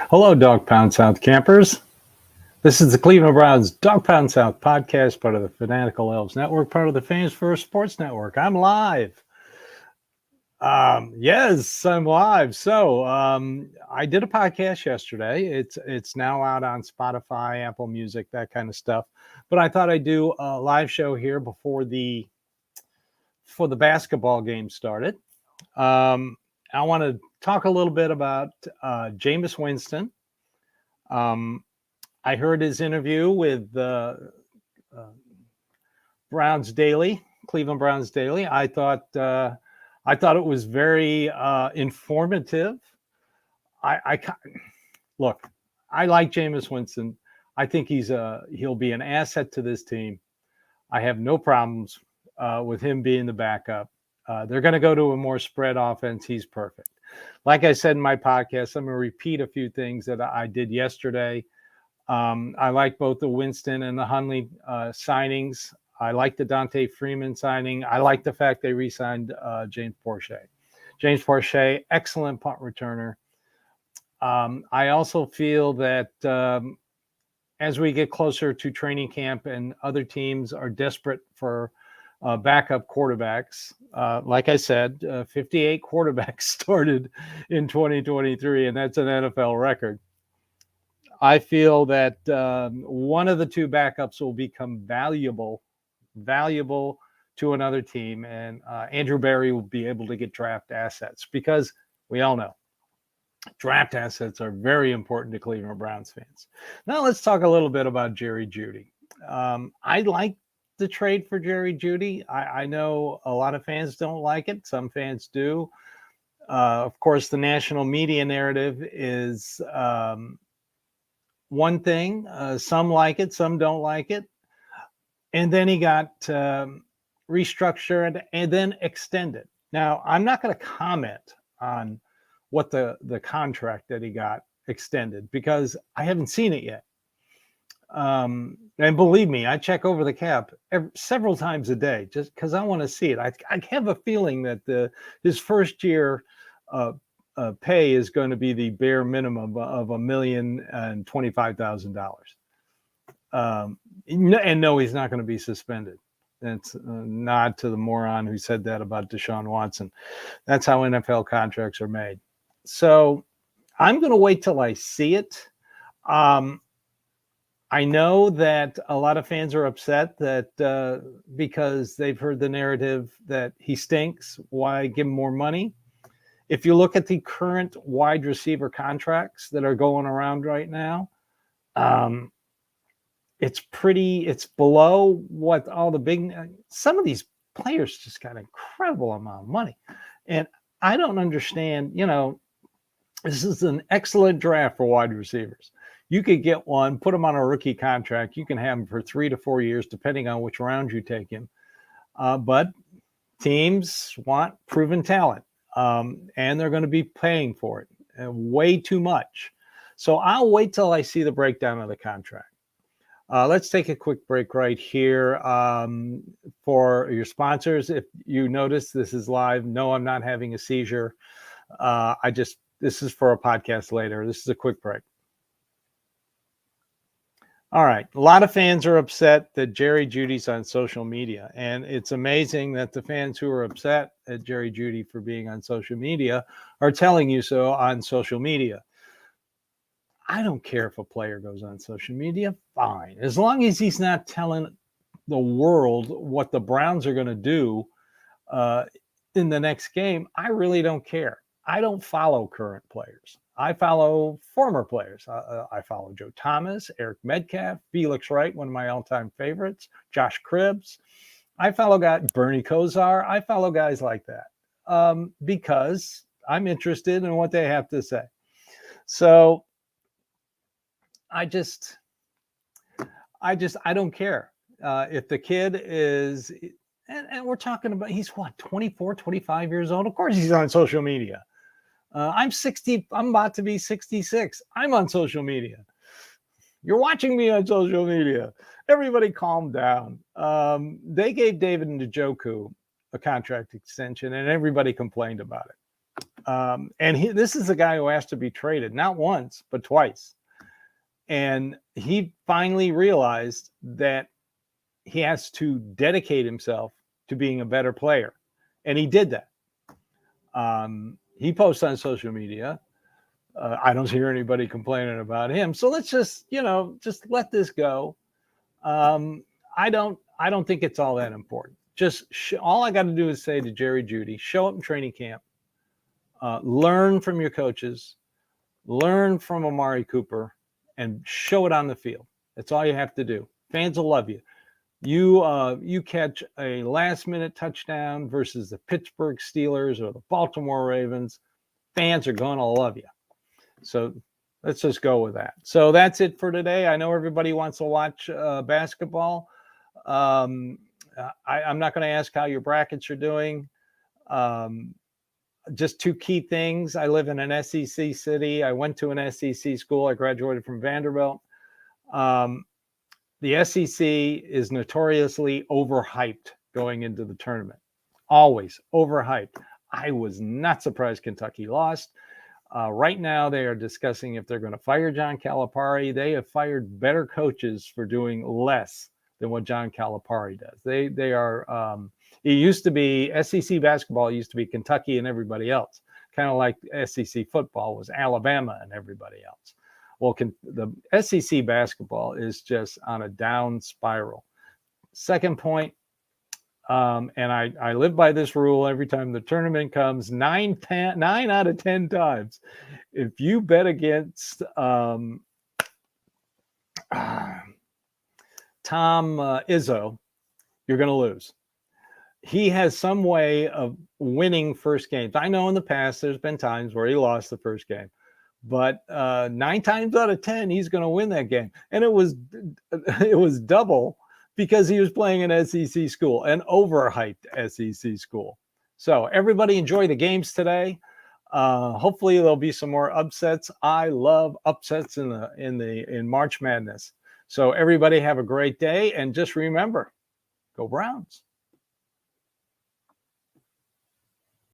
Hello, Dawgpound South campers. This is the Cleveland Browns Dawgpound South podcast, part of the Fanatical Elves Network, part of the Fans First Sports Network. I'm live. Yes, I'm live. I did a podcast yesterday. It's now out on Spotify, Apple Music, that kind of stuff. But I thought I'd do a live show here before the basketball game started. I want to talk a little bit about Jameis Winston. I heard his interview with Browns Daily, Cleveland Browns Daily. I thought it was very informative. I look, I like Jameis Winston. I think he'll be an asset to this team. I have no problems with him being the backup. They're going to go to a more spread offense. He's perfect. Like I said in my podcast, I'm going to repeat a few things that I did yesterday. I like both the Winston and the Hundley signings. I like the Dante Freeman signing. I like the fact they re-signed James Proche. James Proche, excellent punt returner. I also feel that as we get closer to training camp and other teams are desperate for backup quarterbacks, like I said, 58 quarterbacks started in 2023, and that's an NFL record. I feel that one of the two backups will become valuable to another team, and Andrew Berry will be able to get draft assets because we all know draft assets are very important to Cleveland Browns fans. Now let's talk a little bit about Jerry Jeudy. I like the trade for Jerry Jeudy. I know a lot of fans don't like it. Some fans do. Of course, the national media narrative is one thing. Some like it, some don't like it. And then he got restructured and then extended. Now, I'm not going to comment on what the contract that he got extended because I haven't seen it yet. And believe me, I check over the cap several times a day just because I want to see it. I have a feeling that his first year pay is going to be the bare minimum of $1,025,000. And no, he's not going to be suspended. That's a nod to the moron who said that about Deshaun Watson. That's how NFL contracts are made. So I'm going to wait till I see it. I know that a lot of fans are upset that because they've heard the narrative that he stinks, why give him more money? If you look at the current wide receiver contracts that are going around right now, it's below what all the big, some of these players just got an incredible amount of money. And I don't understand, this is an excellent draft for wide receivers. You could get one, put him on a rookie contract. You can have him for 3 to 4 years, depending on which round you take him. But teams want proven talent, and they're going to be paying for it way too much. So I'll wait till I see the breakdown of the contract. Let's take a quick break right here for your sponsors. If you notice, this is live. No, I'm not having a seizure. This is for a podcast later. This is a quick break. All right. A lot of fans are upset that Jerry Jeudy's on social media. And it's amazing that the fans who are upset at Jerry Jeudy for being on social media are telling you so on social media. I don't care if a player goes on social media. Fine. As long as he's not telling the world what the Browns are going to do in the nex game, I really don't care. I don't follow current players. I follow former players. I follow Joe Thomas, Eric Metcalf, Felix Wright, one of my all-time favorites, Josh Cribbs. I follow guys, Bernie Kosar. I follow guys like that because I'm interested in what they have to say. So I don't care if the kid is, and we're talking about, he's what, 24, 25 years old? Of course he's on social media. I'm 60. I'm about to be 66. I'm on social media. You're watching me on social media. Everybody calm down. They gave David Njoku a contract extension, and everybody complained about it. This is a guy who asked to be traded, not once, but twice. And he finally realized that he has to dedicate himself to being a better player. And he did that. He posts on social media. I don't hear anybody complaining about him. So let's just let this go. I don't think it's all that important. All I got to do is say to Jerry Jeudy, show up in training camp, learn from your coaches, learn from Amari Cooper, and show it on the field. That's all you have to do. Fans will love you. You catch a last-minute touchdown versus the Pittsburgh Steelers or the Baltimore Ravens, fans are going to love you. So let's just go with that. So that's it for today. I know everybody wants to watch basketball. I'm not going to ask how your brackets are doing. Just two key things. I live in an SEC city. I went to an SEC school. I graduated from Vanderbilt. The SEC is notoriously overhyped going into the tournament. Always overhyped. I was not surprised Kentucky lost. Right now, they are discussing if they're going to fire John Calipari. They have fired better coaches for doing less than what John Calipari does. They are. It used to be SEC basketball used to be Kentucky and everybody else, kind of like SEC football was Alabama and everybody else. Well, the SEC basketball is just on a down spiral. Second point, and I live by this rule every time the tournament comes, 9 out of 10 times. If you bet against Tom Izzo, you're going to lose. He has some way of winning first games. I know in the past there's been times where he lost the first game. But 9 times out of 10, he's going to win that game. And it was double because he was playing an SEC school, an overhyped SEC school. So everybody enjoy the games today. Hopefully there'll be some more upsets. I love upsets in March Madness. So everybody have a great day. And just remember, go Browns.